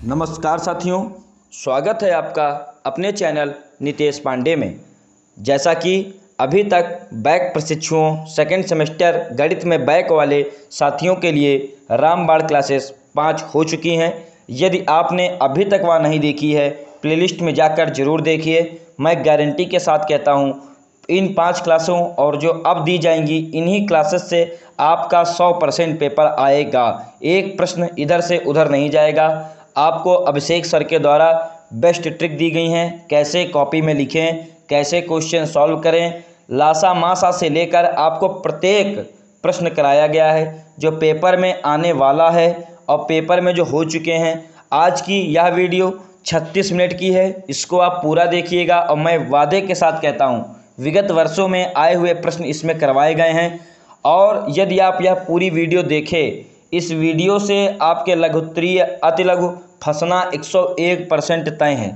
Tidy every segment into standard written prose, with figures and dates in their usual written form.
नमस्कार साथियों, स्वागत है आपका अपने चैनल नितेश पांडे में। जैसा कि अभी तक बैक प्रशिक्षुओं सेकंड सेमेस्टर गणित में बैक वाले साथियों के लिए रामबाण क्लासेस 5 हो चुकी हैं। यदि आपने अभी तक वह नहीं देखी है, प्लेलिस्ट में जाकर ज़रूर देखिए। मैं गारंटी के साथ कहता हूँ, इन 5 क्लासों और जो अब दी जाएंगी इन्हीं क्लासेस से आपका 100% पेपर आएगा। एक प्रश्न इधर से उधर नहीं जाएगा। आपको अभिषेक सर के द्वारा बेस्ट ट्रिक दी गई हैं, कैसे कॉपी में लिखें, कैसे क्वेश्चन सॉल्व करें। लासा मासा से लेकर आपको प्रत्येक प्रश्न कराया गया है जो पेपर में आने वाला है और पेपर में जो हो चुके हैं। आज की यह वीडियो 36 मिनट की है, इसको आप पूरा देखिएगा और मैं वादे के साथ कहता हूँ विगत वर्षों में आए हुए प्रश्न इसमें करवाए गए हैं। और यदि आप यह पूरी वीडियो देखें, इस वीडियो से आपके लघुत्तरीय अतिलघु फंसना 101% तय है।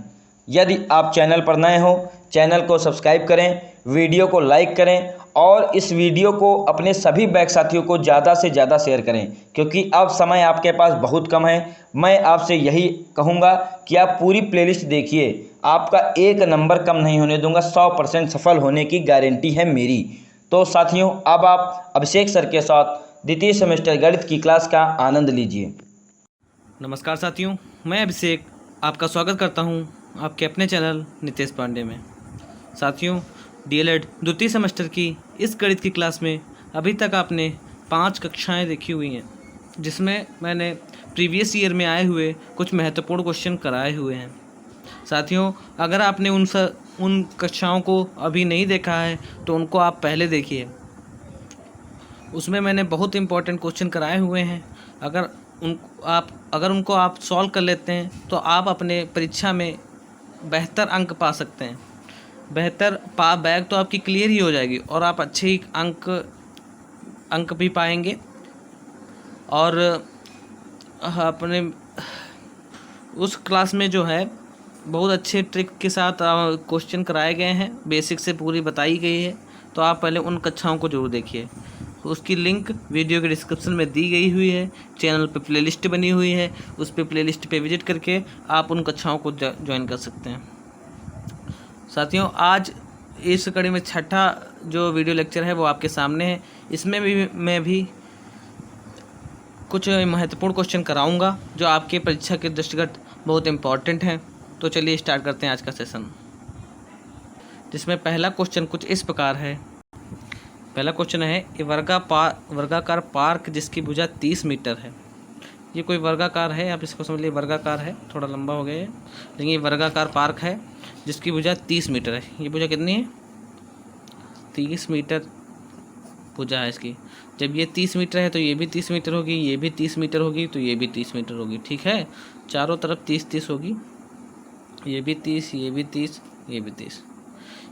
यदि आप चैनल पर नए हो, चैनल को सब्सक्राइब करें, वीडियो को लाइक करें और इस वीडियो को अपने सभी बैक साथियों को ज़्यादा से ज़्यादा शेयर करें, क्योंकि अब समय आपके पास बहुत कम है। मैं आपसे यही कहूँगा कि आप पूरी प्लेलिस्ट देखिए, आपका एक नंबर कम नहीं होने दूंगा। 100% सफल होने की गारंटी है मेरी। तो साथियों, अब आप अभिषेक सर के साथ द्वितीय सेमेस्टर गणित की क्लास का आनंद लीजिए। नमस्कार साथियों, मैं अभिषेक आपका स्वागत करता हूं आपके अपने चैनल नितेश पांडे में। साथियों, डीएलएड द्वितीय सेमेस्टर की इस गणित की क्लास में अभी तक आपने 5 कक्षाएं देखी हुई हैं, जिसमें मैंने प्रीवियस ईयर में आए हुए कुछ महत्वपूर्ण क्वेश्चन कराए हुए हैं। साथियों, अगर आपने उन कक्षाओं को अभी नहीं देखा है तो उनको आप पहले देखिए। उसमें मैंने बहुत इंपॉर्टेंट क्वेश्चन कराए हुए हैं। अगर उनको आप सॉल्व कर लेते हैं तो आप अपने परीक्षा में बेहतर अंक पा सकते हैं। बैक तो आपकी क्लियर ही हो जाएगी और आप अच्छे ही अंक भी पाएंगे। और अपने उस क्लास में जो है बहुत अच्छे ट्रिक के साथ क्वेश्चन कराए गए हैं, बेसिक से पूरी बताई गई है। तो आप पहले उन कक्षाओं को जरूर देखिए। उसकी लिंक वीडियो के डिस्क्रिप्शन में दी गई हुई है। चैनल पे प्लेलिस्ट बनी हुई है, उस पे प्लेलिस्ट पे विजिट करके आप उन कक्षाओं को ज्वाइन कर सकते हैं। साथियों, आज इस कड़ी में छठा जो वीडियो लेक्चर है वो आपके सामने है। इसमें भी मैं भी कुछ महत्वपूर्ण क्वेश्चन कराऊंगा जो आपके परीक्षा के दृष्टिगत बहुत इम्पॉर्टेंट हैं। तो चलिए स्टार्ट करते हैं आज का सेशन, जिसमें पहला क्वेश्चन कुछ इस प्रकार है। पहला क्वेश्चन है, ये वर्गाकार पार्क जिसकी भुजा 30 मीटर है। ये कोई वर्गाकार है, आप इसको समझ लीजिए वर्गाकार है, थोड़ा लंबा हो गया है, लेकिन ये वर्गाकार पार्क है जिसकी भुजा 30 मीटर है। ये भुजा कितनी है? 30 मीटर भुजा है इसकी। जब ये 30 मीटर है तो ये भी 30 मीटर होगी, ये भी 30 मीटर होगी, तो ये भी 30 मीटर होगी। ठीक है, चारों तरफ 30-30 होगी। ये भी 30, ये भी 30, ये भी 30।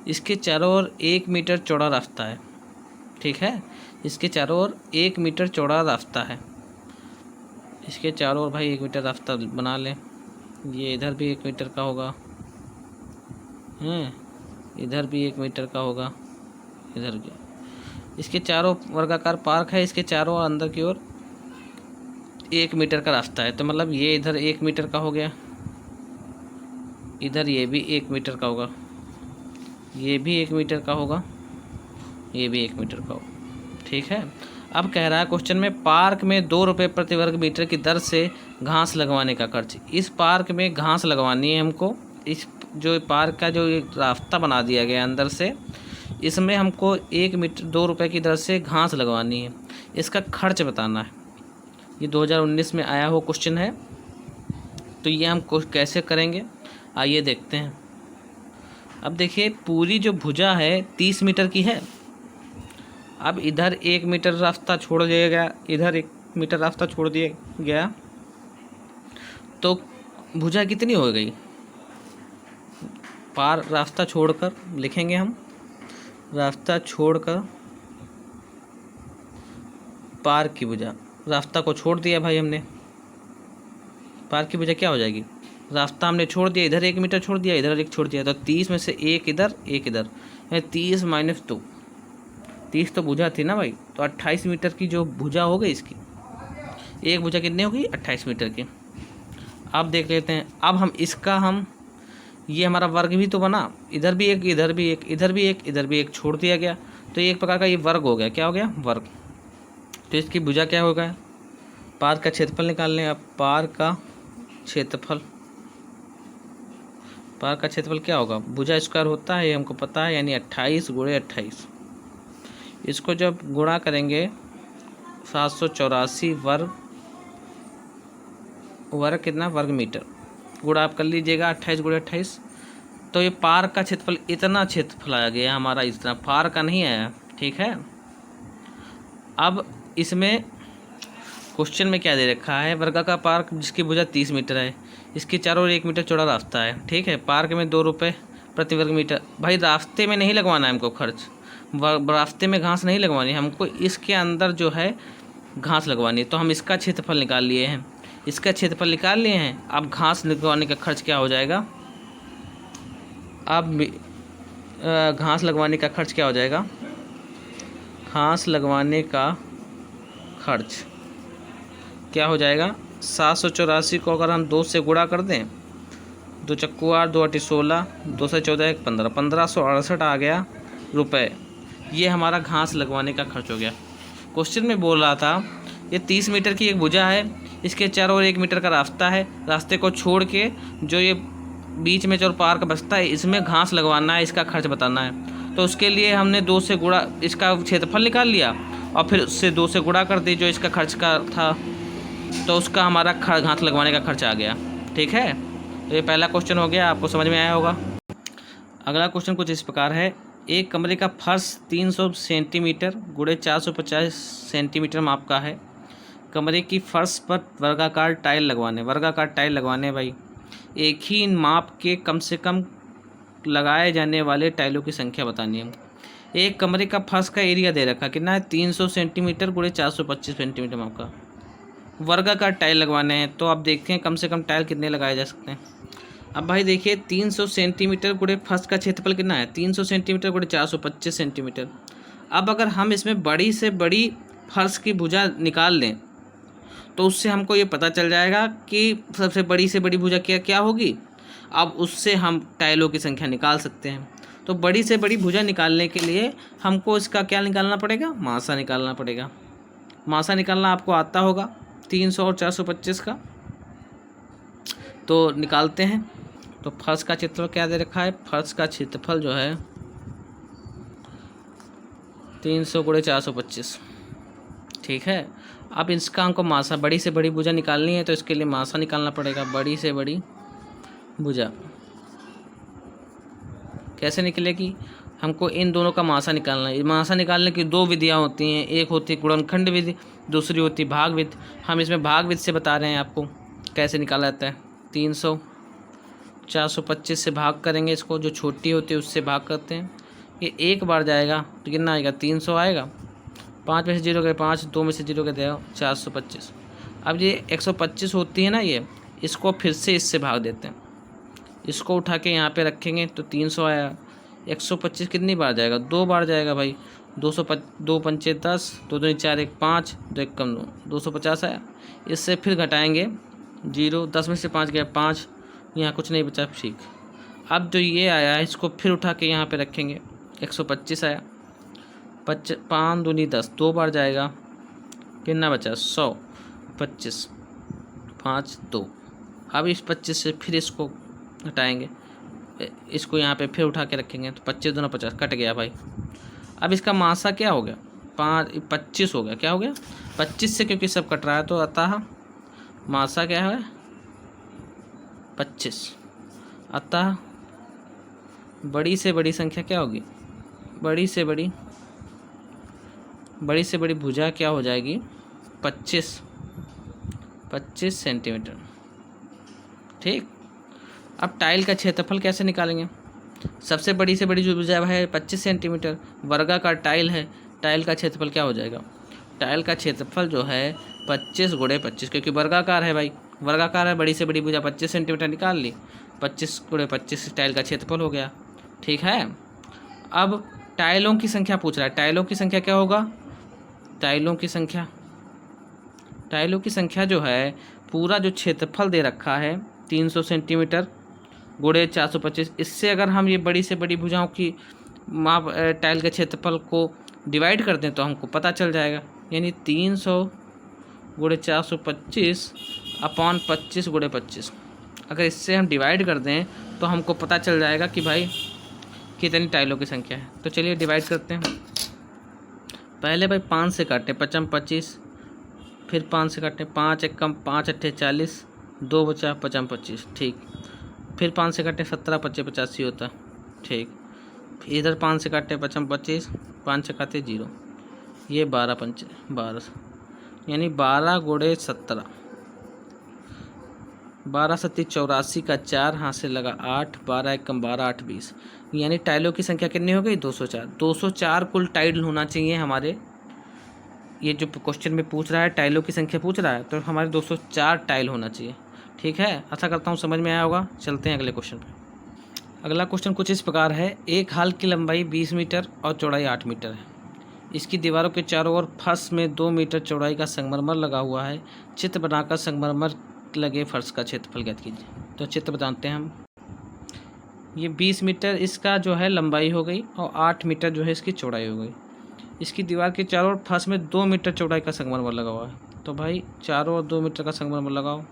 इसके चारों ओर 1 मीटर चौड़ा रास्ता है। ठीक है, इसके चारों ओर 1 मीटर चौड़ा रास्ता है। इसके चारों ओर भाई 1 मीटर रास्ता बना लें। ये इधर भी 1 मीटर का होगा, इधर भी 1 मीटर का होगा, इधर भी। इसके चारों वर्गाकार पार्क है, इसके चारों अंदर की ओर 1 मीटर का रास्ता है। तो मतलब ये इधर 1 मीटर का हो गया, इधर ये भी 1 मीटर का होगा, ये भी 1 मीटर का होगा, ये भी 1 मीटर का होगा। ठीक है, अब कह रहा है क्वेश्चन में, पार्क में 2 रुपये प्रति वर्ग मीटर की दर से घास लगवाने का खर्च। इस पार्क में घास लगवानी है हमको। इस जो पार्क का जो एक रास्ता बना दिया गया अंदर से, इसमें हमको 1 मीटर 2 रुपये की दर से घास लगवानी है। इसका खर्च बताना है। ये 2019 में आया हुआ क्वेश्चन है। तो ये हम कैसे करेंगे, आइए देखते हैं। अब देखिए, पूरी जो भुजा है 30 मीटर की है। अब इधर 1 मीटर रास्ता छोड़ दिया गया, इधर 1 मीटर रास्ता छोड़ दिया गया, तो भुजा कितनी हो गई? पार रास्ता छोड़कर लिखेंगे हम, रास्ता छोड़कर पार की भुजा। रास्ता को छोड़ दिया भाई हमने, पार की भुजा क्या हो जाएगी? रास्ता हमने छोड़ दिया, इधर 1 मीटर छोड़ दिया, इधर 1 छोड़ दिया, तो 30 में से 1 इधर 1 इधर, 30 - 2। 30 तो भुजा थी ना भाई, तो 28 मीटर की जो भुजा हो गई इसकी। एक भुजा कितनी होगी? 28 मीटर की। अब देख लेते हैं। अब हम इसका ये हमारा वर्ग भी तो बना, इधर भी एक, इधर भी एक, इधर भी एक, इधर भी एक छोड़ दिया गया, तो ये एक प्रकार का ये वर्ग हो गया। क्या हो गया? वर्ग। तो इसकी भुजा क्या होगा? पार का क्षेत्रफल निकाल लें। अब पार का क्षेत्रफल, पार का क्षेत्रफल क्या होगा? भुजा स्क्वायर होता है, ये हमको पता है, यानी 28 गुणे 28। इसको जब गुणा करेंगे 784 वर्ग कितना? वर्ग मीटर। गुणा आप कर लीजिएगा 28 गुणे 28। तो ये पार का क्षेत्रफल, इतना क्षेत्रफल आ गया हमारा, इतना पार का नहीं आया। ठीक है। अब इसमें क्वेश्चन में क्या दे रखा है? वर्गाकार पार्क जिसकी भुजा 30 मीटर है, इसके चारों ओर 1 मीटर चौड़ा रास्ता है। ठीक है। पार्क में 2 रुपये प्रति वर्ग मीटर। भाई रास्ते में नहीं लगवाना है हमको खर्च, रास्ते में घास नहीं लगवानी है हमको, इसके अंदर जो है घास लगवानी है। तो हम इसका क्षेत्रफल निकाल लिए हैं, इसका क्षेत्रफल निकाल लिए हैं। अब घास लगवाने का खर्च क्या हो जाएगा? अब घास लगवाने का खर्च क्या हो जाएगा? घास लगवाने का खर्च क्या हो जाएगा? 784 को अगर हम 2 से गुणा कर दें, 2 चक्कू 8, 2 8 16, 2 से 14 1 15, 1568 आ गया रुपए। ये हमारा घास लगवाने का खर्च हो गया। क्वेश्चन में बोल रहा था ये 30 मीटर की एक भुजा है, इसके चारों ओर 1 मीटर का रास्ता है, रास्ते को छोड़ के जो ये बीच में जो पार्क बसता है, इसमें घास लगवाना है, इसका खर्च बताना है। तो उसके लिए हमने 2 से गुणा, इसका क्षेत्रफल निकाल लिया और फिर उससे 2 से गुणा कर दी जो इसका खर्च का था, तो उसका हमारा घास लगवाने का खर्च आ गया। ठीक है। तो ये पहला क्वेश्चन हो गया, आपको समझ में आया होगा। अगला क्वेश्चन कुछ इस प्रकार है। एक कमरे का फर्श 300 सेंटीमीटर गुणे 450 सेंटीमीटर माप का है। कमरे की फर्श पर वर्गाकार टाइल लगवाने भाई। एक ही माप के कम से कम लगाए जाने वाले टाइलों की संख्या बतानी है। एक कमरे का फर्श का एरिया दे रखा कितना है? 300 सेंटीमीटर गुणे 425 सेंटीमीटर माप का। वर्गाकार टाइल लगवाने हैं, तो आप देखते हैं कम से कम टाइल कितने लगाए जा सकते हैं। अब भाई देखिए 300 सेंटीमीटर गुणे फर्श का क्षेत्रफल कितना है? 300 सेंटीमीटर गुणे 425 सेंटीमीटर। अब अगर हम इसमें बड़ी से बड़ी फर्श की भुजा निकाल लें तो उससे हमको ये पता चल जाएगा कि सबसे बड़ी से बड़ी भुजा क्या क्या होगी। अब उससे हम टाइलों की संख्या निकाल सकते हैं। तो बड़ी से बड़ी भुजा निकालने के लिए हमको इसका क्या निकालना पड़ेगा? मासा निकालना पड़ेगा। मासा निकालना आपको आता होगा 300 और 425 का, तो निकालते हैं। तो फर्श का क्षेत्रफल क्या दे रखा है? फर्श का क्षेत्रफल जो है 300 गुणे 425। ठीक है। अब इसका हमको मासा, बड़ी से बड़ी भुजा निकालनी है, तो इसके लिए मासा निकालना पड़ेगा। बड़ी से बड़ी भुजा कैसे निकलेगी? हमको इन दोनों का मासा निकालना है। मासा निकालने की 2 विधियाँ होती हैं, एक होती है गुणनखंड विधि, दूसरी होती है भाग विधि। हम इसमें भाग विधि से बता रहे हैं आपको कैसे निकाला जाता है। 300 425 से भाग करेंगे, इसको जो छोटी होती है उससे भाग करते हैं। ये एक बार जाएगा तो कितना आएगा? 300 आएगा। 5 में से 0 गए 5, 2 में से 0 गए 2, 425। अब ये 125 होती है ना, ये इसको फिर से इससे भाग देते हैं। इसको उठा के यहाँ पे रखेंगे तो 300 आया। 125 कितनी बार जाएगा? 2 बार जाएगा भाई। 2 पंचे 10, 2 दूनी 4, 1 5, 2 1 कम 2, 250 आया। इससे फिर घटाएंगे 0, 10 में से 5 गया 5, यहाँ कुछ नहीं बचा। ठीक। अब जो ये आया है इसको फिर उठा के यहाँ पे रखेंगे। 125 आया। 5 दूनी 10, 2 बार जाएगा, कितना बचा? 100, 25, 5 2। अब इस 25 से फिर इसको घटाएंगे, इसको यहाँ पे फिर उठा के रखेंगे तो 25 दूना 50, कट गया भाई। अब इसका मासा क्या हो गया? 25 हो गया। क्या हो गया? 25 से, क्योंकि सब कट रहा है, तो अतः मासा क्या है? 25। अतः बड़ी से बड़ी संख्या क्या होगी? बड़ी से बड़ी भुजा क्या हो जाएगी? 25 सेंटीमीटर। ठीक। अब टाइल का क्षेत्रफल कैसे निकालेंगे? सबसे बड़ी से बड़ी जो भुजा है 25 सेंटीमीटर, वर्गाकार टाइल है, टाइल का क्षेत्रफल क्या हो जाएगा? टाइल का क्षेत्रफल जो है 25 गुणे 25, क्योंकि वर्गाकार है भाई, वर्गाकार है, बड़ी से बड़ी भुजा 25 सेंटीमीटर निकाल ली, 25 गुणे 25 टाइल का क्षेत्रफल हो गया। ठीक है। अब टाइलों की संख्या पूछ रहा है। टाइलों की संख्या क्या होगा? टाइलों की संख्या जो है पूरा जो क्षेत्रफल दे रखा है 300 सेंटीमीटर गुणे 425, इससे अगर हम ये बड़ी से बड़ी भुजाओं की माप टाइल के क्षेत्रफल को डिवाइड कर दें तो हमको पता चल जाएगा। यानी 300 गुणे 425 अपॉन 25 गुणे 25, अगर इससे हम डिवाइड कर दें तो हमको पता चल जाएगा कि भाई कितनी टाइलों की संख्या है। तो चलिए डिवाइड करते हैं। पहले भाई 5 से काटें, 55 25, फिर 5 से काटें, 5 एकम 5 अट्ठे 40, 2 बचा 55 25, ठीक। फिर 5 से काटें, 17 25 85 होता, ठीक। फिर इधर 5 से काटें, 55 25, 5 से काटे 0, ये 12 पंच 12, यानी 12 गुणे 17, 12 सत्ती 84 का 4 हाथ से लगा 8, 12 एकम 12 8 20, यानी टाइलों की संख्या कितनी हो गई 204। 204 कुल टाइल होना चाहिए हमारे। ये जो क्वेश्चन में पूछ रहा है टाइलों की संख्या पूछ रहा है, तो हमारे 204 टाइल होना चाहिए। ठीक है, आशा करता हूँ समझ में आया होगा। चलते हैं अगले क्वेश्चन पर। अगला क्वेश्चन कुछ इस प्रकार है। एक हाल की लंबाई 20 मीटर और चौड़ाई 8 मीटर है। इसकी दीवारों के चारों ओर फर्श में 2 मीटर चौड़ाई का संगमरमर लगा हुआ है। चित्र बनाकर संगमरमर लगे फर्श का क्षेत्रफल ज्ञात कीजिए। तो चित्र बताते हैं हम। ये 20 मीटर इसका जो है लंबाई हो गई और 8 मीटर जो है इसकी चौड़ाई हो गई। इसकी दीवार के चारों ओर फर्श में 2 मीटर चौड़ाई का संगमरमर लगा हुआ है। तो भाई चारों ओर 2 मीटर का संगमरमर लगाओ।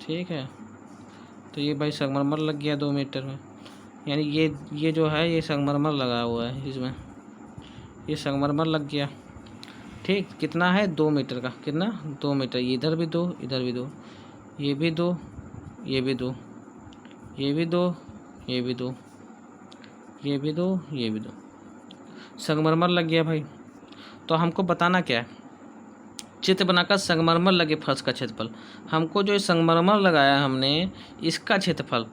ठीक है, तो ये भाई संगमरमर लग गया 2 मीटर में, यानी ये जो है ये संगमरमर लगा हुआ है इसमें, ये संगमरमर लग गया। ठीक, कितना है 2 मीटर का, कितना 2 मीटर। इधर भी 2, इधर भी 2, ये भी 2, ये भी 2, ये भी 2, ये भी 2, ये भी 2, ये भी 2, संगमरमर लग गया भाई। तो हमको बताना क्या है, चित्र बनाकर संगमरमर लगे फर्श का क्षेत्रफल। हमको जो संगमरमर लगाया हमने इसका क्षेत्रफल,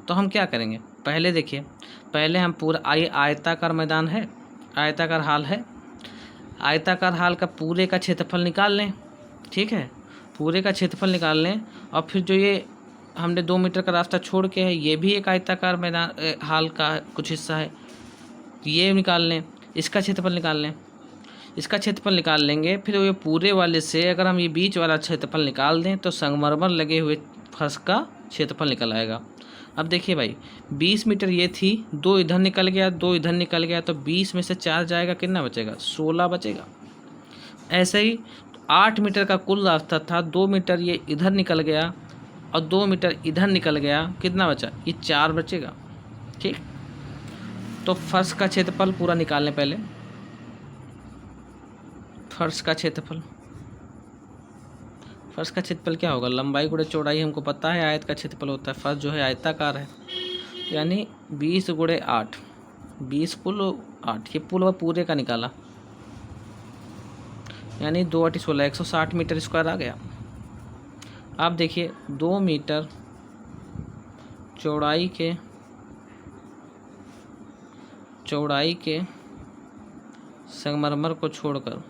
तो हम क्या करेंगे पहले देखिए, पहले हम पूरा आयताकार मैदान है, आयताकार हाल है, आयताकार हाल का पूरे का क्षेत्रफल निकाल लें। ठीक है, पूरे का क्षेत्रफल निकाल लें और फिर जो ये हमने 2 मीटर का रास्ता छोड़ के है ये भी एक आयताकार मैदान हाल का कुछ हिस्सा है, ये निकाल लें। इसका क्षेत्रफल निकाल लें, इसका क्षेत्रफल निकाल लेंगे। फिर ये पूरे वाले से अगर हम ये बीच वाला क्षेत्रफल निकाल दें तो संगमरमर लगे हुए फर्श का क्षेत्रफल निकल आएगा। अब देखिए भाई 20 मीटर ये थी, 2 इधर निकल गया, 2 इधर निकल गया, तो 20 में से 4 जाएगा, कितना बचेगा 16 बचेगा। ऐसे ही 8 मीटर का कुल रास्ता था, 2 मीटर ये इधर निकल गया और 2 मीटर इधर निकल गया, कितना बचा ये 4 बचेगा। ठीक, तो फर्श का क्षेत्रफल पूरा निकाल लें पहले। फर्श का क्षेत्रफल, फर्श का क्षेत्रफल क्या होगा, लंबाई गुणे चौड़ाई हमको पता है, आयत का क्षेत्रफल होता है, फर्श जो है आयताकार है, यानी 20 गुणे 8, 20 कुल 8, ये पूरे का निकाला, यानी 2 8 16, 160 मीटर स्क्वायर आ गया। आप देखिए 2 मीटर चौड़ाई के संगमरमर को छोड़कर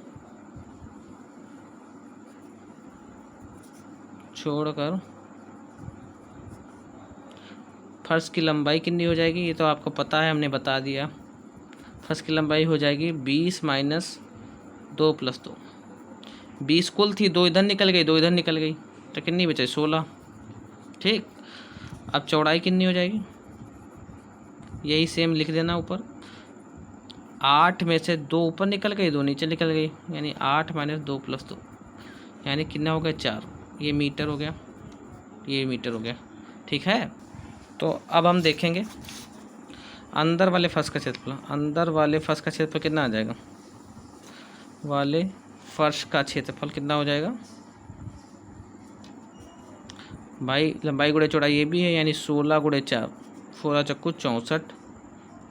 फर्श की लंबाई कितनी हो जाएगी, ये तो आपको पता है, हमने बता दिया। फर्श की लंबाई हो जाएगी 20 माइनस 2 प्लस 2, 20 कुल थी, 2 इधर निकल गई, 2 इधर निकल गई, तो कितनी बचे 16। ठीक, अब चौड़ाई कितनी हो जाएगी, यही सेम लिख देना ऊपर। 8 में से 2 ऊपर निकल गई, 2 नीचे निकल गई, यानी 8 माइनस 2 प्लस 2, यानी कितना हो गया 4। ये मीटर हो गया, ये मीटर हो गया। ठीक है, तो अब हम देखेंगे अंदर वाले फर्श का क्षेत्रफल। अंदर वाले फर्श का क्षेत्रफल कितना आ जाएगा, वाले फर्श का क्षेत्रफल कितना हो जाएगा भाई, लंबाई गुणे चौड़ाई ये भी है, यानी 16 गुणे 4, 16 चक्कू 64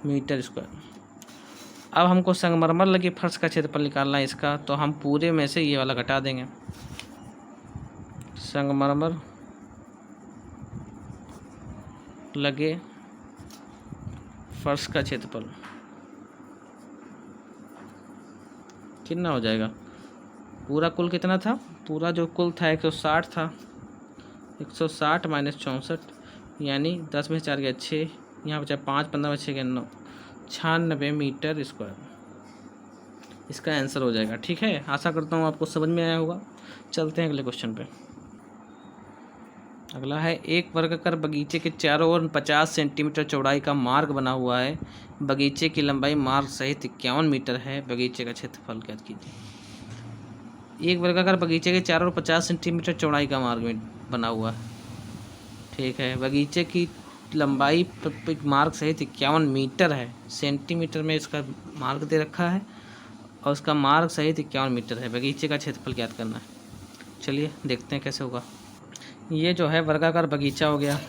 मीटर स्क्वायर। अब हमको संगमरमर लगी फर्श का क्षेत्रफल निकालना है इसका, तो हम पूरे में से ये वाला घटा देंगे। संगमरमर लगे फर्श का क्षेत्रफल कितना हो जाएगा, पूरा कुल कितना था, पूरा जो कुल था 160 था, 160 माइनस 64, यानी 10 में 4 गया 6, यहाँ बचा 5, 15 में 6 गया 9, 96 मीटर स्क्वायर इसका आंसर हो जाएगा। ठीक है, आशा करता हूँ आपको समझ में आया होगा। चलते हैं अगले क्वेश्चन पे। अगला है, एक वर्गाकार बगीचे के चारों ओर 50 सेंटीमीटर चौड़ाई का मार्ग बना हुआ है। बगीचे की लंबाई मार्ग सहित 51 मीटर है। बगीचे का क्षेत्रफल ज्ञात कीजिए। एक वर्गाकार बगीचे के चारों ओर 50 सेंटीमीटर चौड़ाई का मार्ग बना हुआ है, ठीक है। बगीचे की लंबाई मार्ग सहित 51 मीटर है। सेंटीमीटर में इसका मार्ग दे रखा है और उसका मार्ग सहित 51 मीटर है। बगीचे का क्षेत्रफल ज्ञात करना है। चलिए देखते हैं कैसे होगा। ये जो है वर्गाकार बगीचा हो गया,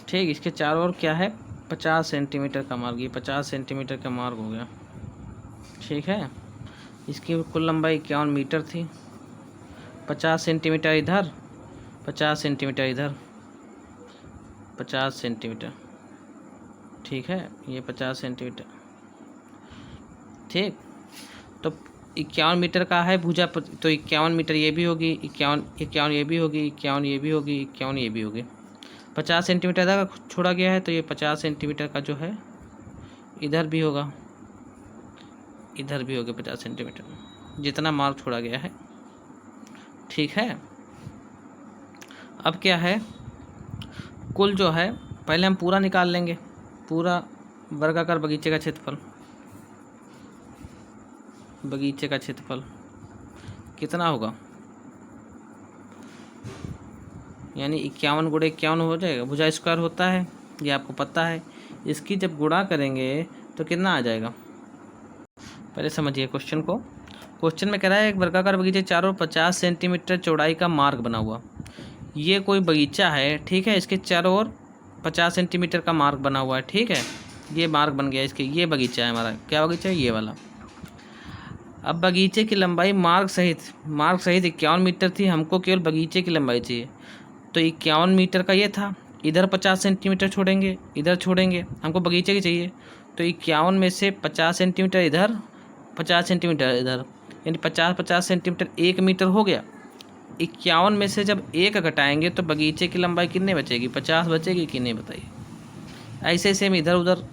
ठीक। इसके चारों ओर क्या है, 50 सेंटीमीटर का मार्ग। ये 50 सेंटीमीटर का मार्ग हो गया, ठीक है। इसकी कुल लंबाई 51 मीटर थी। 50 सेंटीमीटर इधर, 50 सेंटीमीटर इधर, 50 सेंटीमीटर, ठीक है। ये 50 सेंटीमीटर, ठीक। तो 51 मीटर का है भुजा, तो 51 मीटर ये भी होगी, 51 ये भी होगी, 51 ये भी होगी, 51 ये भी होगी। 50 सेंटीमीटर इधर का छोड़ा गया है, तो ये 50 सेंटीमीटर का जो है इधर भी होगा, इधर भी होगा 50 सेंटीमीटर, जितना मार्ग छोड़ा गया है, ठीक है। अब क्या है, कुल जो है पहले हम पूरा निकाल लेंगे, पूरा वर्गाकार बगीचे का क्षेत्रफल। बगीचे का क्षेत्रफल कितना होगा, यानी 51 गुणे 51 हो जाएगा। भुजा स्क्वायर होता है, ये आपको पता है। इसकी जब गुणा करेंगे तो कितना आ जाएगा, पहले समझिए क्वेश्चन को। क्वेश्चन में कह रहा है, एक वर्गाकार बगीचे चारों 50 सेंटीमीटर चौड़ाई का मार्ग बना हुआ। ये कोई बगीचा है, ठीक है। इसके चारों ओर 50 सेंटीमीटर का मार्ग बना हुआ है, ठीक है। ये मार्ग बन गया इसके, ये बगीचा है हमारा। क्या बगीचा है, ये वाला। अब बगीचे की लंबाई मार्ग सहित 51 मीटर थी। हमको केवल बगीचे की लंबाई चाहिए, तो 51 मीटर का ये था। इधर 50 सेंटीमीटर छोड़ेंगे, इधर छोड़ेंगे, हमको बगीचे की चाहिए। तो 51 में से 50 सेंटीमीटर इधर, 50 सेंटीमीटर इधर, यानी 50 सेंटीमीटर 1 मीटर हो गया। 51 में से जब 1 घटाएंगे तो बगीचे की लंबाई कितने बचेगी, 50 बचेगी कि नहीं, बताइए। ऐसे सेम इधर उधर,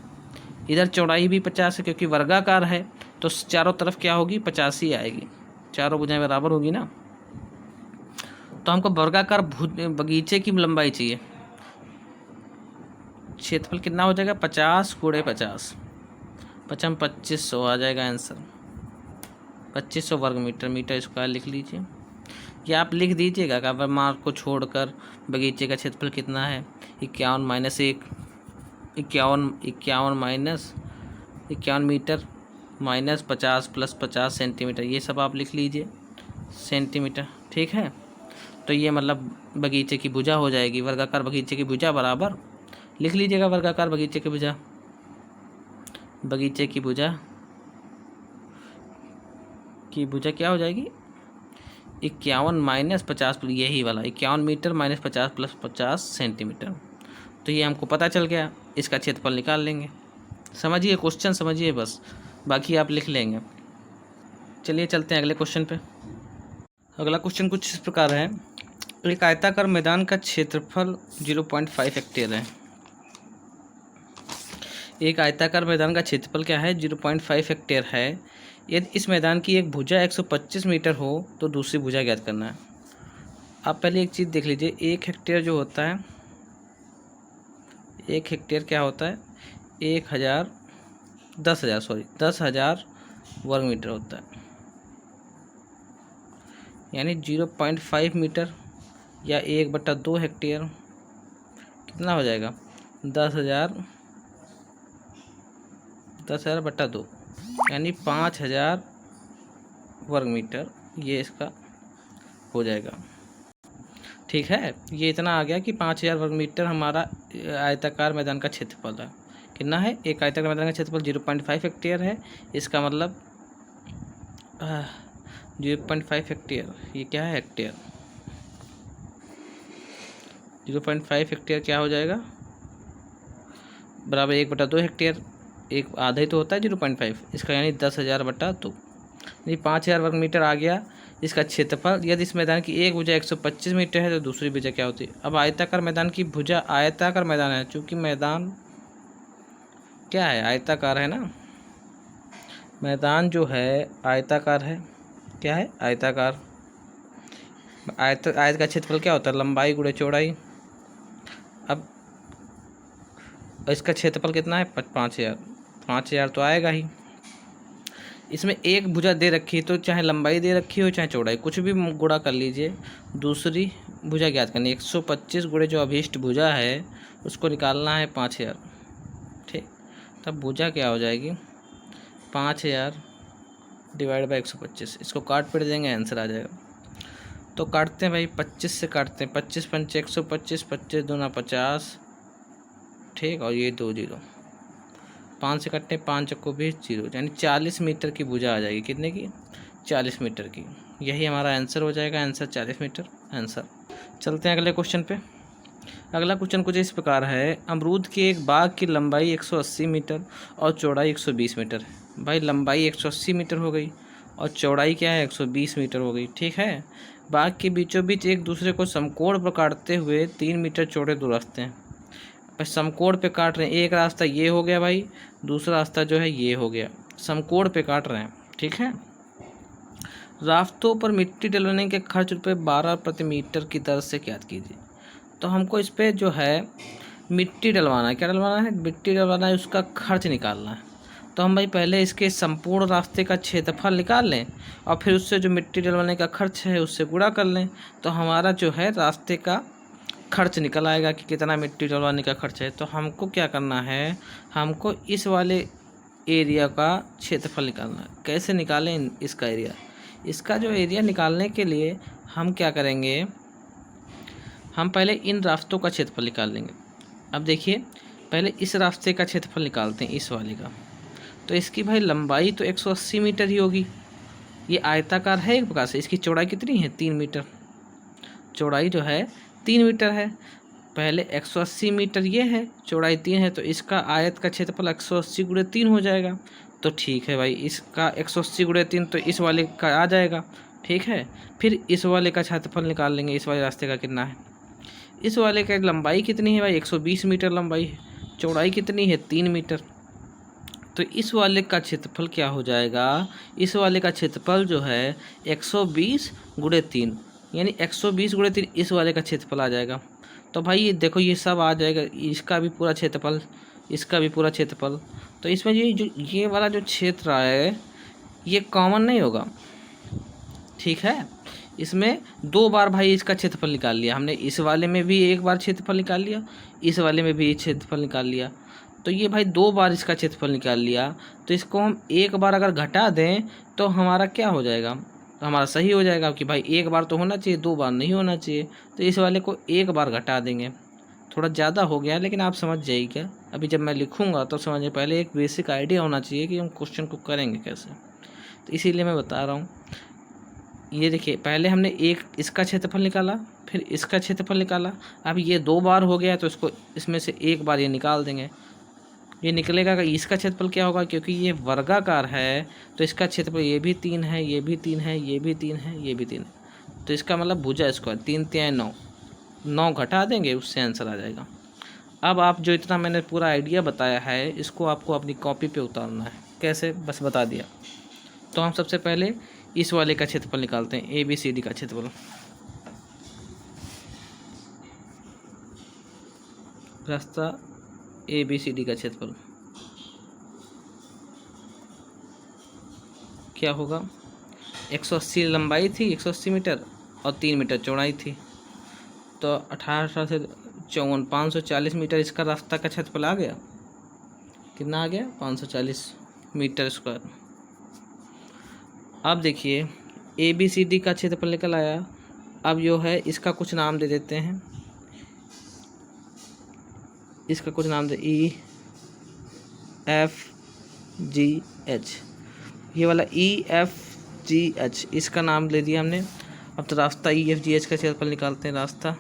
इधर चौड़ाई भी 50 है, क्योंकि वर्गाकार है तो चारों तरफ क्या होगी, 50 ही आएगी। चारों भुजाएं बराबर होगी ना। तो हमको वर्गाकार बगीचे की लंबाई चाहिए। क्षेत्रफल कितना हो जाएगा, 50 गुणे 50, 2500 आ जाएगा आंसर। 2500 वर्ग मीटर, मीटर स्क्वायर लिख लीजिए, या आप लिख दीजिएगा कि मार्ग को छोड़कर बगीचे का क्षेत्रफल कितना है। 51 minus 1, 51 minus 51 metre minus 50 plus 50 centimetre, ये सब आप लिख लीजिए सेंटीमीटर, ठीक है। तो ये मतलब बगीचे की भुजा हो जाएगी। वर्गाकार बगीचे की भुजा बराबर लिख लीजिएगा, वर्गाकार बगीचे की भुजा, बगीचे की भुजा क्या हो जाएगी, 51 माइनस 50, यही वाला 51 मीटर माइनस 50 प्लस 50 सेंटीमीटर। तो ये हमको पता चल गया, इसका क्षेत्रफल निकाल लेंगे। समझिए क्वेश्चन, समझिए बस, बाकी आप लिख लेंगे। चलिए चलते हैं अगले क्वेश्चन पे। अगला क्वेश्चन कुछ इस प्रकार है, एक आयताकार मैदान का क्षेत्रफल 0.5 हेक्टेयर है। एक आयताकार मैदान का क्षेत्रफल क्या है, 0.5 हेक्टेयर है। यदि इस मैदान की एक भुजा 125 मीटर हो तो दूसरी भुजा ज्ञात करना है। आप पहले एक चीज़ देख लीजिए, 1 हेक्टेयर जो होता है, 1 हेक्टेयर क्या होता है, 10,000 वर्ग मीटर होता है। यानी 0.5 मीटर या 1/2 हेक्टेयर कितना हो जाएगा, 10,000 बटा 2, यानी 5,000 वर्ग मीटर ये इसका हो जाएगा, ठीक है। ये इतना आ गया कि 5,000 वर्ग मीटर हमारा आयताकार मैदान का क्षेत्रफल है। कितना है, एक आयताकार मैदान का क्षेत्रफल 0.5 हेक्टेयर है। इसका मतलब 0.5 हेक्टेयर, ये क्या है, हेक्टेयर। 0.5 हेक्टेयर क्या हो जाएगा, बराबर 1/2 हेक्टेयर। एक आधा ही तो होता है 0.5 इसका, यानी 10,000 बटा 2, यानी 5,000 वर्ग मीटर आ गया इसका क्षेत्रफल। यदि इस मैदान की एक भुजा 125 मीटर है तो दूसरी भुजा क्या होती है। अब आयताकार मैदान की भुजा, आयताकार मैदान है, चूँकि मैदान क्या है, आयताकार है ना, मैदान जो है आयताकार है, क्या है, आयताकार। आयत का क्षेत्रफल क्या होता है? लंबाई गुणे चौड़ाई। अब इसका क्षेत्रफल कितना है? 5000। 5000 तो आएगा ही। इसमें एक भुजा दे रखी है तो चाहे लंबाई दे रखी हो चाहे चौड़ाई, कुछ भी गुणा कर लीजिए, दूसरी भुजा ज्ञात करनी। 125 गुणे जो अभीष्ट भुजा है उसको निकालना है 5000। ठीक, तब भुजा क्या हो जाएगी? 5000 डिवाइड बाई 125। इसको काट पीट देंगे, आंसर आ जाएगा। तो काटते हैं भाई, 25 से काटते हैं। 25 पंचे 125, 25 दूना 50। ठीक, और ये 2 0। 5 से काटते हैं, 5 को भी 0, यानी 40 मीटर की भुजा आ जाएगी। कितने की? 40 मीटर की। यही हमारा आंसर हो जाएगा। Answer 40 metre answer. चलते हैं अगले क्वेश्चन पे। अगला क्वेश्चन कुछ इस प्रकार है। अमरूद के एक बाग की लंबाई 180 मीटर और चौड़ाई 120 मीटर है। भाई लंबाई 180 मीटर हो गई और चौड़ाई क्या है? 120 मीटर हो गई। ठीक है। बाग के बीचों बीच एक दूसरे को समकोण पर काटते हुए 3 मीटर चौड़े 2 रास्ते हैं। भाई समकोण पे काट रहे हैं, एक रास्ता ये हो गया भाई, दूसरा रास्ता जो है ये हो गया, समकोण पे काट रहे हैं। ठीक है। रास्तों पर मिट्टी डलवाने के खर्च रुपये 12 प्रति मीटर की दर से ज्ञात कीजिए। तो हमको इस पर जो है मिट्टी डलवाना है। क्या डलवाना है? मिट्टी डलवाना है, उसका खर्च निकालना है। तो हम भाई पहले इसके संपूर्ण रास्ते का क्षेत्रफल निकाल लें और फिर उससे जो मिट्टी डलवाने का खर्च है उससे गुणा कर लें, तो हमारा जो है रास्ते का खर्च निकल आएगा कि कितना मिट्टी डलवाने का खर्च है। तो हमको क्या करना है? हमको इस वाले एरिया का क्षेत्रफल निकालना है। कैसे निकालें इसका एरिया? इसका जो एरिया निकालने के लिए हम क्या करेंगे? हम पहले इन रास्तों का क्षेत्रफल निकाल लेंगे। अब देखिए, पहले इस रास्ते का क्षेत्रफल निकालते हैं, इस वाले का। तो इसकी भाई लंबाई तो 180 मीटर ही होगी। ये आयताकार है एक प्रकार से। इसकी चौड़ाई कितनी है? 3 मीटर। चौड़ाई जो है 3 मीटर है। पहले 180 मीटर ये है, चौड़ाई 3 है, तो इसका आयत का क्षेत्रफल 180 गुणे 3 हो जाएगा। तो ठीक है भाई, इसका 180 गुणे 3 तो इस वाले का आ जाएगा। ठीक है। फिर इस वाले का क्षेत्रफल निकाल लेंगे, इस वाले रास्ते का कितना है। इस वाले का लंबाई कितनी है भाई? 120 मीटर लंबाई है। चौड़ाई कितनी है? 3 मीटर। तो इस वाले का क्षेत्रफल क्या हो जाएगा? इस वाले का क्षेत्रफल जो है 120 गुणे 3, यानी 120 गुणे 3 इस वाले का क्षेत्रफल आ जाएगा। तो भाई ये देखो, ये सब आ जाएगा, इसका भी पूरा क्षेत्रफल, इसका भी पूरा क्षेत्रफल। तो इसमें ये वाला जो क्षेत्र है ये कॉमन नहीं होगा। ठीक है। इसमें 2 बार भाई इसका क्षेत्रफल निकाल लिया हमने। इस वाले में भी एक बार क्षेत्रफल निकाल लिया, इस वाले में भी क्षेत्रफल निकाल लिया। तो ये भाई 2 बार इसका क्षेत्रफल निकाल लिया। तो इसको हम एक बार अगर घटा दें तो हमारा क्या हो जाएगा? तो हमारा सही हो जाएगा कि भाई एक बार तो होना चाहिए, 2 बार नहीं होना चाहिए। तो इस वाले को एक बार घटा देंगे। थोड़ा ज़्यादा हो गया, लेकिन आप समझ जाइएगा। अभी जब मैं लिखूँगा तो समझिए, पहले एक बेसिक आइडिया होना चाहिए कि हम क्वेश्चन को करेंगे कैसे। तो इसीलिए मैं बता रहा हूँ। ये देखिए, पहले हमने एक इसका क्षेत्रफल निकाला, फिर इसका क्षेत्रफल निकाला। अब ये 2 बार हो गया तो इसको इसमें से एक बार ये निकाल देंगे। ये निकलेगा कि इसका क्षेत्रफल क्या होगा, क्योंकि ये वर्गाकार है तो इसका क्षेत्रफल ये भी 3 है, ये भी 3 है, ये भी 3 है, ये भी 3 है। तो इसका मतलब भुजा स्क्वायर 3 3 9, 9 घटा देंगे, उससे आंसर आ जाएगा। अब आप जो इतना मैंने पूरा आइडिया बताया है इसको आपको अपनी कॉपी पे उतारना है। कैसे? बस बता दिया। तो हम सबसे पहले इस वाले का क्षेत्रफल निकालते हैं, ABCD का क्षेत्रफल। रास्ता ABCD का क्षेत्रफल क्या होगा? 180 लंबाई थी, 180 मीटर, और 3 मीटर चौड़ाई थी। तो 18 से 54, 540 मीटर इसका रास्ता का क्षेत्रफल आ गया। कितना आ गया? 540 मीटर स्क्वायर। अब देखिए, ABCD का क्षेत्रफल निकल आया। अब जो है इसका कुछ नाम दे देते हैं। इसका कुछ नाम दे, EFGH। ये वाला EFGH इसका नाम ले दिया हमने। अब तो रास्ता EFGH का क्षेत्रफल निकालते हैं। रास्ता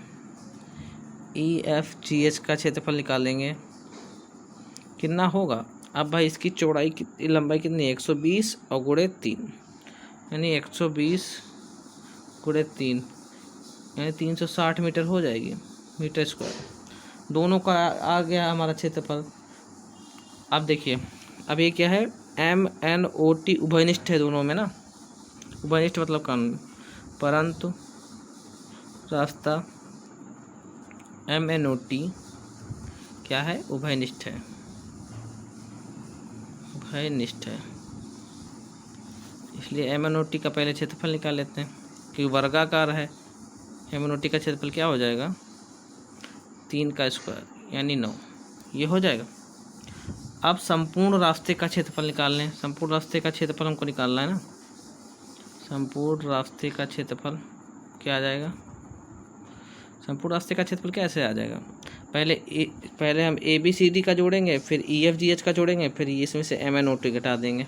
EFGH का क्षेत्रफल निकालेंगे, कितना होगा? अब भाई इसकी चौड़ाई कितनी, लंबाई कितनी है? 120 और गुणे 3, यानी 120 गुणे 3 यानी 360 मीटर हो जाएगी, मीटर स्क्वायर। दोनों का आ गया हमारा क्षेत्रफल। अब देखिए, अब ये क्या है? MNOT उभयनिष्ठ है दोनों में ना। उभयनिष्ठ मतलब कानूनी, परंतु रास्ता MNOT क्या है? उभयनिष्ठ है, उभयनिष्ठ है। इसलिए MNOT का पहले क्षेत्रफल निकाल लेते हैं कि वर्गाकार है। MNOT का क्षेत्रफल क्या हो जाएगा? 3 का स्क्वायर यानी 9, ये हो जाएगा। अब संपूर्ण रास्ते का क्षेत्रफल निकाल लें। संपूर्ण रास्ते का क्षेत्रफल हमको निकालना है ना। संपूर्ण रास्ते का क्षेत्रफल क्या आ जाएगा? संपूर्ण रास्ते का क्षेत्रफल कैसे आ जाएगा? पहले हम ABCD का जोड़ेंगे, फिर EFGH का जोड़ेंगे, फिर इसमें से MNOT घटा देंगे,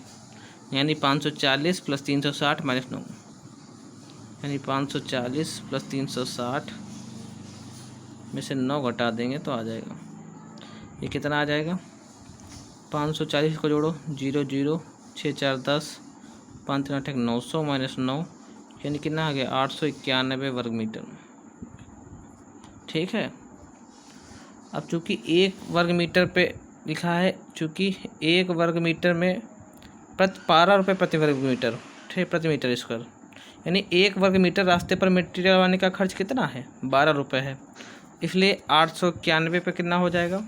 यानी 540 प्लस 360 माइनस 9, यानी 540 प्लस 360 में से 9 घटा देंगे तो आ जाएगा। ये कितना आ जाएगा? 540 को जोड़ो, 0 0 6 4 10 5 3 8 900 माइनस 9, यानी कितना आ गया? 891 वर्ग मीटर। ठीक है। अब चूँकि 1 वर्ग मीटर पे लिखा है, चूँकि 1 वर्ग मीटर में 12 रुपये प्रति वर्ग मीटर, ठीक, प्रति मीटर स्क्वायर, यानी 1 वर्ग मीटर रास्ते पर मिट्टी डलवाने का खर्च कितना है? 12 रुपये है। इसलिए 891 पे कितना हो जाएगा?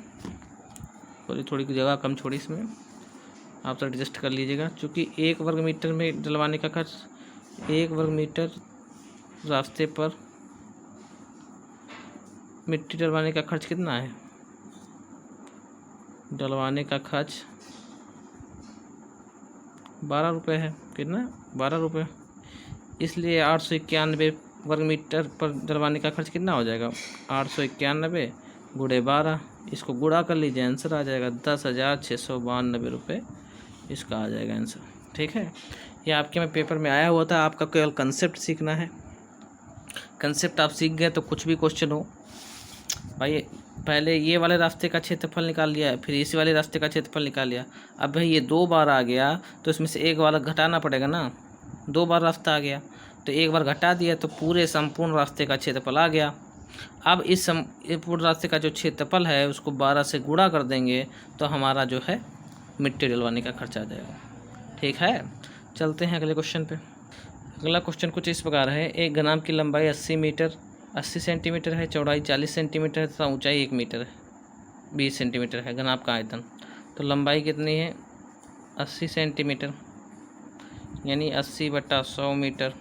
थोड़ी जगह कम छोड़ी इसमें, आप तो एडजस्ट कर लीजिएगा। चूँकि 1 वर्ग मीटर में डलवाने का खर्च, 1 वर्ग मीटर रास्ते पर मिट्टी डलवाने का खर्च कितना है? डलवाने का खर्च 12 रुपये है। कितना? 12 रुपये। इसलिए 891 वर्ग मीटर पर डलवाने का खर्च कितना हो जाएगा? 891 गुणे 12, इसको गुणा कर लीजिए, आंसर आ जाएगा 10,692 रुपये, इसका आ जाएगा आंसर। ठीक है। ये आपके में पेपर में आया हुआ था, आपका केवल कंसेप्ट सीखना है। कंसेप्ट आप सीख गए तो कुछ भी क्वेश्चन हो भाई, पहले ये वाले रास्ते का क्षेत्रफल निकाल लिया, फिर इस वाले रास्ते का क्षेत्रफल निकाल लिया। अब भाई ये 2 बार आ गया तो इसमें से 1 वाला घटाना पड़ेगा ना। 2 बार रास्ता आ गया तो 1 बार घटा दिया तो पूरे संपूर्ण रास्ते का क्षेत्रफल आ गया। अब इस पूर्ण रास्ते का जो क्षेत्रफल है उसको 12 से गुणा कर देंगे तो हमारा जो है मिट्टी डलवाने का खर्च आ जाएगा। ठीक है। चलते हैं अगले क्वेश्चन पे। अगला क्वेश्चन कुछ इस प्रकार है। एक घनाभ की लंबाई 80 सेंटीमीटर है, चौड़ाई 40 सेंटीमीटर है तथा ऊंचाई 1 मीटर है, 20 सेंटीमीटर है। घनाभ का आयतन, तो लंबाई कितनी है? 80 सेंटीमीटर, यानी 80/100 मीटर,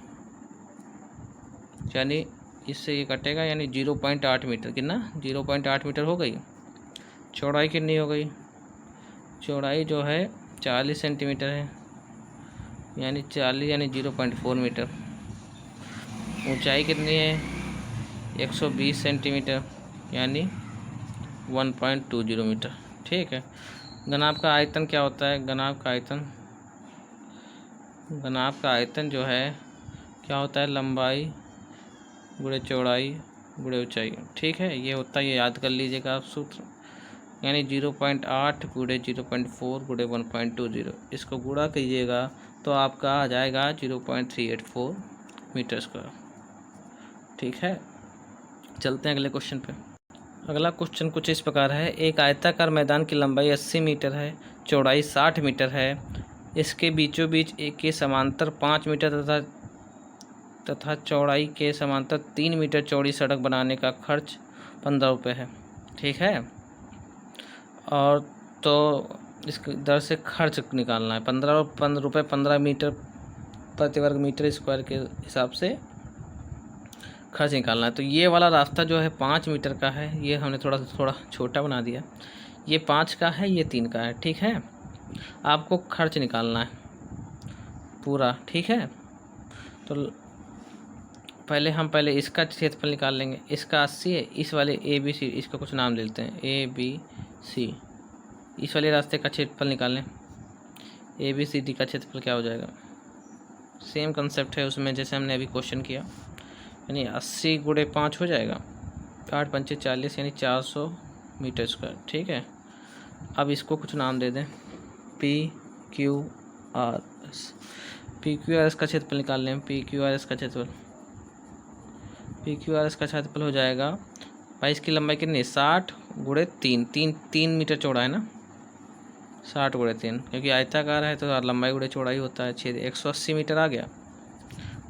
यानी इससे ये कटेगा, यानी 0.8 मीटर। कितना? 0.8 मीटर हो गई। चौड़ाई कितनी हो गई? चौड़ाई जो है 40 सेंटीमीटर है, यानी 40 यानी 0.4 मीटर। ऊंचाई कितनी है? 120 सेंटीमीटर, यानी 1.20 मीटर। ठीक है। घनाभ का आयतन क्या होता है? घनाभ का आयतन जो है क्या होता है? लंबाई गुणे चौड़ाई गुणे ऊंचाई। ठीक है, ये होता है, ये याद कर लीजिएगा आप सूत्र, यानी 0.8 गुणे 0.4 गुणे 1.20, इसको गुणा कीजिएगा तो आपका आ जाएगा 0.384 मीटर स्क्वायर। ठीक है। चलते हैं अगले क्वेश्चन पे। अगला क्वेश्चन कुछ इस प्रकार है। एक आयताकार मैदान की लंबाई 80 मीटर है, चौड़ाई 60 मीटर है, इसके बीचों बीच एक के समांतर 5 मीटर तथा चौड़ाई के समांतर 3 मीटर चौड़ी सड़क बनाने का खर्च 15 रुपये है। ठीक है। और तो इस दर से खर्च निकालना है 15 रुपये 15 मीटर प्रति वर्ग मीटर स्क्वायर के हिसाब से खर्च निकालना है। तो ये वाला रास्ता जो है 5 मीटर का है, ये हमने थोड़ा छोटा बना दिया। ये 5 का है, ये 3 का है। ठीक है। आपको खर्च निकालना है पूरा। ठीक है। तो पहले इसका क्षेत्रफल निकाल लेंगे। इसका 80 है, इस वाले ABC, इसका कुछ नाम लेते हैं ABC, इस वाले रास्ते का क्षेत्रफल निकाल लें। ABCD का क्षेत्रफल क्या हो जाएगा? सेम कंसेप्ट है उसमें जैसे हमने अभी क्वेश्चन किया, यानी 80 गुणे 5 हो जाएगा, 8 पंचे 40, यानी 400 मीटर स्क्वायर। ठीक है। अब इसको कुछ नाम दे दें, PQRS का क्षेत्रफल निकाल लें। PQRS का क्षेत्रफल हो जाएगा भाई, इसकी लंबाई कितनी है? 60 गुणे 3 मीटर चौड़ा है ना, 60 गुणे 3, क्योंकि आयताकार है तो लंबाई गुणे चौड़ाई होता है 6, 180 मीटर आ गया।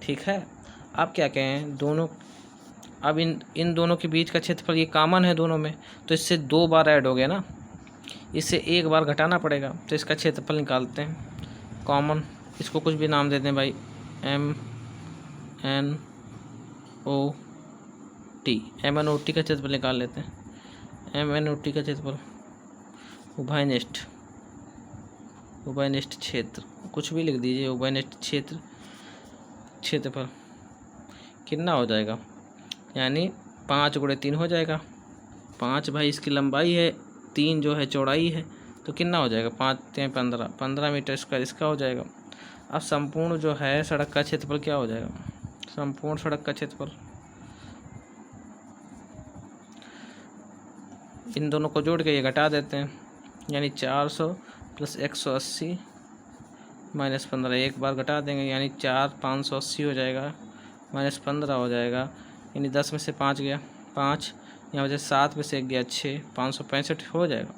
ठीक है। आप क्या कहें, दोनों अब इन दोनों के बीच का क्षेत्रफल ये कॉमन है दोनों में, तो इससे 2 बार ऐड हो गया ना, इससे 1 बार घटाना पड़ेगा। तो इसका क्षेत्रफल निकालते हैं कॉमन, इसको कुछ भी नाम देते हैं भाई, MNOT। MNOT का क्षेत्रफल निकाल लेते हैं। MNOT का क्षेत्रफल उभयनिष्ठ क्षेत्र, कुछ भी लिख दीजिए, उभयनिष्ठ क्षेत्रफल कितना हो जाएगा, यानी 5 × 3 हो जाएगा। 5 भाई इसकी लंबाई है, 3 जो है चौड़ाई है, तो कितना हो जाएगा, 5 × 3 = 15 मीटर स्क्वायर इसका हो जाएगा। अब संपूर्ण जो है सड़क का क्षेत्रफल क्या हो जाएगा, संपूर्ण सड़क का क्षेत्रफल, इन दोनों को जोड़ के ये घटा देते हैं, यानी 400 + 180 - 15, एक बार घटा देंगे, यानी 580 हो जाएगा, -15 हो जाएगा, यानी 10 में से 5 गया 5, यहाँ वजह 7 में से 1 गया 6, 565 हो जाएगा,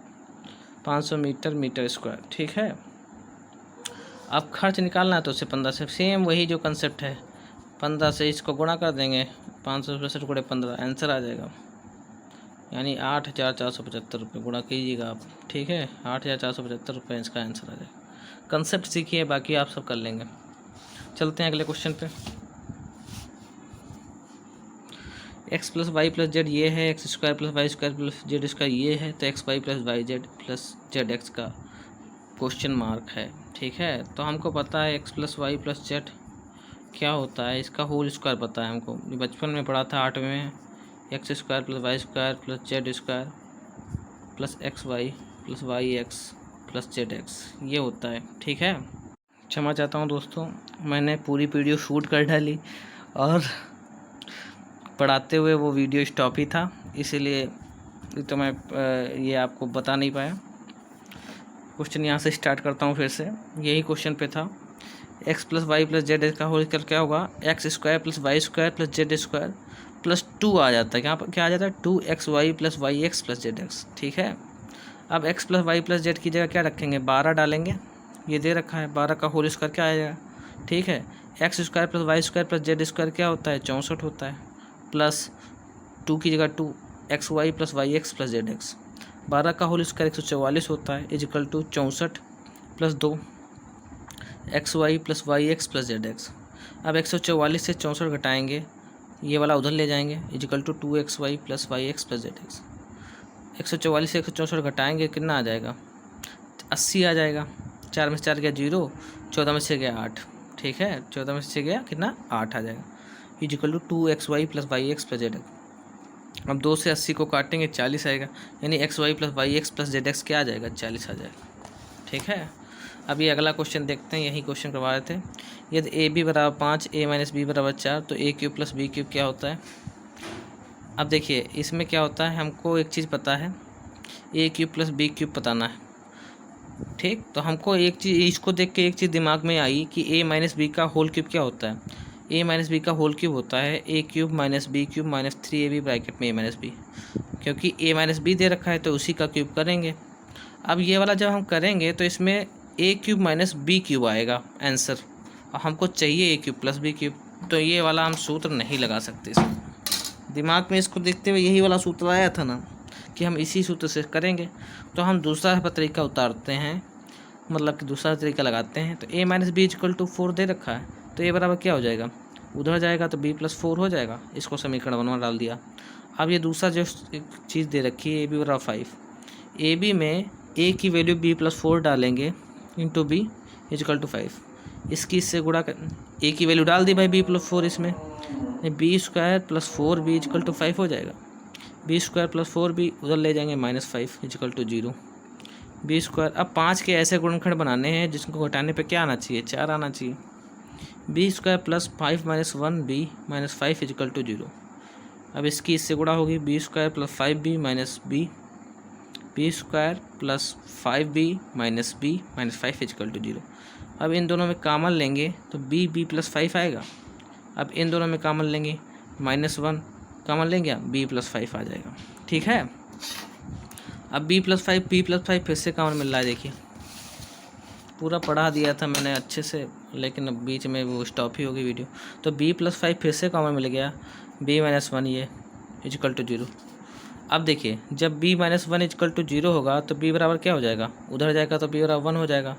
500 मीटर स्क्वायर। ठीक है, अब खर्च निकालना है तो उससे 15 से, सेम वही जो कंसेप्ट है, 15 से इसको गुणा कर देंगे, 565 × 15 आंसर आ जाएगा, यानी 8,475 रुपये, गुणा कीजिएगा आप। ठीक है, 8,475 रुपये इसका आंसर आ जाएगा। कंसेप्ट सीखिए, बाकी आप सब कर लेंगे। चलते हैं अगले क्वेश्चन पे। x + y + z ये है, x² + y² + z² ये है, तो xy + yz + zx का क्वेश्चन मार्क है। ठीक है, तो हमको पता है x + y + z क्या होता है, इसका होल स्क्वायर पता है हमको, बचपन में पढ़ा था 8वें में, x² + y² + z² + xy + yx + zx ये होता है। ठीक है, क्षमा चाहता हूँ दोस्तों, मैंने पूरी वीडियो शूट कर डाली और पढ़ाते हुए वो वीडियो स्टॉप ही था, इसीलिए तो मैं ये आपको बता नहीं पाया। क्वेश्चन यहाँ से स्टार्ट करता हूँ फिर से, यही क्वेश्चन पे था, x + y + z का होल स्क्वायर क्या होगा, x² + y² + z² + 2 आ जाता है, यहाँ पर क्या आ जाता है, 2xy + yx + zx। ठीक है, अब x + y + z की जगह क्या रखेंगे, 12 डालेंगे, ये दे रखा है, 12 का होल स्क्वायर क्या आएगा। ठीक है, x² + y² + z² क्या होता है, 64 होता है, प्लस 2 की जगह 2xy + yx + zx, 12 का होल स्क्वायर 144 होता है, = 64 + 2 xy + yx + zx। अब 144 से 64 घटाएंगे, ये वाला उधर ले जाएंगे, = 2xy + yx + zx। 144 से 164 घटाएंगे, कितना आ जाएगा, 80 आ जाएगा, 4 में से 4 गया 0, 14 में से गया 8। ठीक है, 14 में से गया कितना, 8 आ जाएगा, = 2xy + yx + zx। अब 2 से 80 को काटेंगे, 40 आएगा, यानी xy + yx + zx क्या आ जाएगा, 40 आ जाएगा। ठीक है, अब ये अगला क्वेश्चन देखते हैं, यही क्वेश्चन करवा रहे थे, यदि AB = 5 a - b = 4 तो a³ + b³ क्या होता है। अब देखिए इसमें क्या होता है, हमको एक चीज़ पता है, a³ + b³ बताना है। ठीक, तो हमको एक चीज़, इसको देख के एक चीज़ दिमाग में आई कि a - b का होल क्यूब क्या होता है, a - b का होल क्यूब होता है a³ - b³ - 3ab ब्रैकेट में a - b, क्योंकि a - b दे रखा है तो उसी का क्यूब करेंगे। अब ये वाला जब हम करेंगे तो इसमें a³ - b³ आएगा आंसर, और हमको चाहिए a³ + b³, तो ये वाला हम सूत्र नहीं लगा सकते इसमें। दिमाग में इसको देखते हुए यही वाला सूत्र आया था ना कि हम इसी सूत्र से करेंगे, तो हम दूसरा तरीका उतारते हैं, मतलब कि दूसरा तरीका लगाते हैं। तो a - b = 4 दे रखा है, तो a बराबर क्या हो जाएगा, उधर जाएगा तो b + 4 हो जाएगा, इसको समीकरण 1 में डाल दिया। अब ये दूसरा जो चीज़ दे रखी है ab = 5, ab में a की वैल्यू b + 4 डालेंगे इंटू b = 5, इसकी इससे गुणा कर, a की वैल्यू डाल दी भाई b + 4, इसमें b² + 4b = 5 हो जाएगा, b² + 4b उधर ले जाएंगे -5 = 0, b²। अब 5 के ऐसे गुणनखंड बनाने हैं जिसको घटाने पे क्या आना चाहिए, 4 आना चाहिए, b² + 5 - 1b - 5 = 0। अब इसकी इससे गुणा होगी, b² + 5b - b, b² + 5b - b - 5 = 0। अब इन दोनों में कॉमन लेंगे तो b + 5 आएगा। अब इन दोनों में कॉमन लेंगे, -1 कॉमन लेंगे, b + 5 आ जाएगा। ठीक है, अब b + 5 फिर से कॉमन मिल रहा है, देखिए पूरा पढ़ा दिया था मैंने अच्छे से, लेकिन अब बीच में वो स्टॉप ही होगी वीडियो। तो b + 5 फिर से कॉमन मिल गया, b माइनस वन ये इजकल टू 0। अब देखिए जब b minus one equal to 0 होगा तो b बराबर क्या हो जाएगा, उधर जाएगा तो b बराबर 1 हो जाएगा।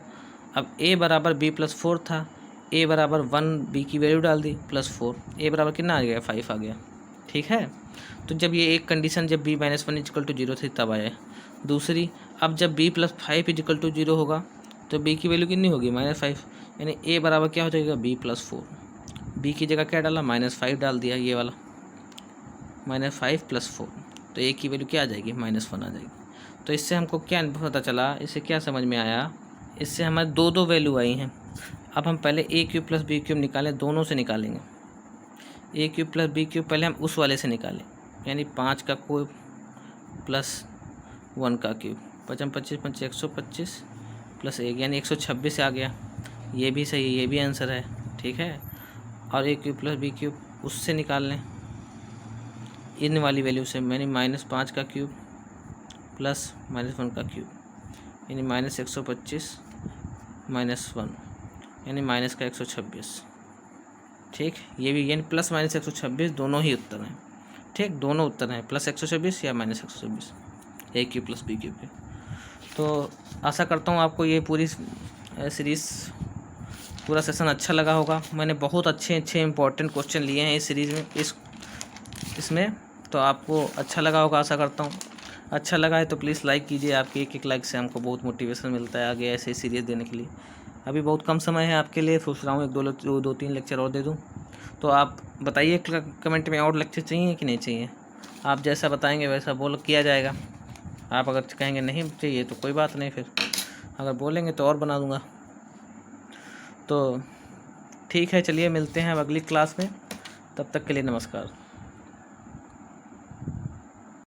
अब a बराबर b प्लस 4 था, a बराबर 1 b की वैल्यू डाल दी प्लस 4, a बराबर कितना आ गया 5 आ गया। ठीक है, तो जब ये एक कंडीशन जब b minus one equal to 0 थी तब आया। दूसरी, अब जब b प्लस 5 इजकल टू 0 होगा तो b की वैल्यू कितनी होगी -5, यानी a बराबर क्या हो जाएगा b प्लस 4। b की जगह क्या डाला -5 डाल दिया, ये वाला -5 प्लस 4, तो a की वैल्यू क्या आ जाएगी -1 आ जाएगी। तो इससे हमको क्या पता चला, इससे क्या समझ में आया, इससे हमारे दो वैल्यू आई हैं। अब हम पहले a cube plus b cube निकालें, दोनों से निकालेंगे। a cube plus b cube पहले हम उस वाले से निकालें, यानी 5 का क्यूब प्लस 1 का क्यूब, 5 25 5 125 प्लस 1 यानी 126 आ गया। ये भी सही है, ये भी आंसर है। ठीक है, और a cube plus b cube उससे निकाल लें इन वाली वैल्यू से, यानी -5 का क्यूब प्लस -1 का क्यूब, यानी -125 -1 यानी माइनस का 126। ठीक, ये भी यानी प्लस माइनस 126 दोनों ही उत्तर हैं। ठीक, दोनों उत्तर हैं, प्लस 126 या -126, ए क्यूब प्लस बी क्यूब के। तो आशा करता हूँ आपको ये पूरी सीरीज़ पूरा सेशन अच्छा लगा होगा। मैंने बहुत अच्छे इंपॉर्टेंट क्वेश्चन लिए हैं इस सीरीज़ में, इसमें तो आपको अच्छा लगा होगा आशा करता हूँ। अच्छा लगा है तो प्लीज़ लाइक कीजिए, आपके एक लाइक से हमको बहुत मोटिवेशन मिलता है आगे ऐसे सीरीज़ देने के लिए। अभी बहुत कम समय है आपके लिए, सोच रहा हूँ 1-2-3 लेक्चर और दे दूँ। तो आप बताइए कमेंट में और लेक्चर चाहिए कि नहीं चाहिए, आप जैसा बताएंगे वैसा किया जाएगा। आप अगर कहेंगे नहीं चाहिए तो कोई बात नहीं, फिर अगर बोलेंगे तो और बना दूँगा। तो ठीक है, चलिए मिलते हैं अब अगली क्लास में, तब तक के लिए नमस्कार।